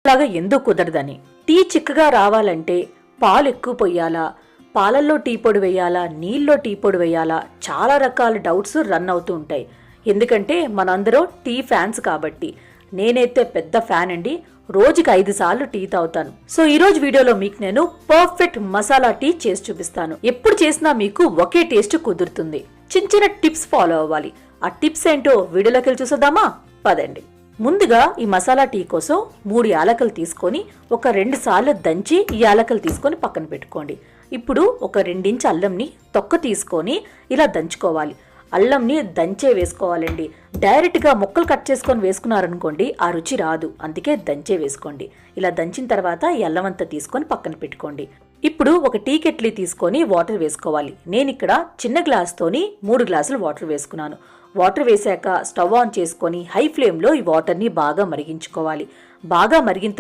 లాగా ఎందుకు కుదరదని. టీ చిక్కగా రావాలంటే పాలు ఎక్కువ పొయ్యాలా, పాలల్లో టీ పొడి వేయాలా, నీళ్ళలో టీ పొడి వేయాలా, చాలా రకాల డౌట్స్ రన్ అవుతూ ఉంటాయి. ఎందుకంటే మనందరం టీ ఫ్యాన్స్ కాబట్టి. నేనైతే పెద్ద ఫ్యాన్ అండి. రోజుకి 5 సార్లు టీ తాగుతాను. సో ఈ రోజు వీడియోలో మీకు నేను పర్ఫెక్ట్ మసాలా టీ చేసి చూపిస్తాను. ఎప్పుడు చేసినా మీకు ఒకే టేస్ట్ కుదురుతుంది. చిన్న చిన్న టిప్స్ ఫాలో అవ్వాలి. ఆ టిప్స్ ఏంటో వీడియోలోకి వెళ్ళి చూసేద్దామా? పదండి. ముందుగా ఈ మసాలా టీ కోసం 3 యాలకులు తీసుకొని ఒక 2 సార్లు దంచి ఈ యాలకులు తీసుకొని పక్కన పెట్టుకోండి. ఇప్పుడు ఒక 2 ఇంచ్ అల్లంని తొక్క తీసుకొని ఇలా దంచుకోవాలి. అల్లంని దంచే వేసుకోవాలండి. డైరెక్ట్గా ముక్కలు కట్ చేసుకొని వేసుకున్నారనుకోండి ఆ రుచి రాదు. అందుకే దంచే వేసుకోండి. ఇలా దంచిన తర్వాత ఈ అల్లం అంతా తీసుకొని పక్కన పెట్టుకోండి. ఇప్పుడు ఒక టీ కెట్లీ తీసుకొని వాటర్ వేసుకోవాలి. నేను ఇక్కడ చిన్న గ్లాస్తోని 3 గ్లాసులు వాటర్ వేసుకున్నాను. వాటర్ వేసాక స్టవ్ ఆన్ చేసుకొని హై ఫ్లేమ్లో ఈ వాటర్ని బాగా మరిగించుకోవాలి. బాగా మరిగిన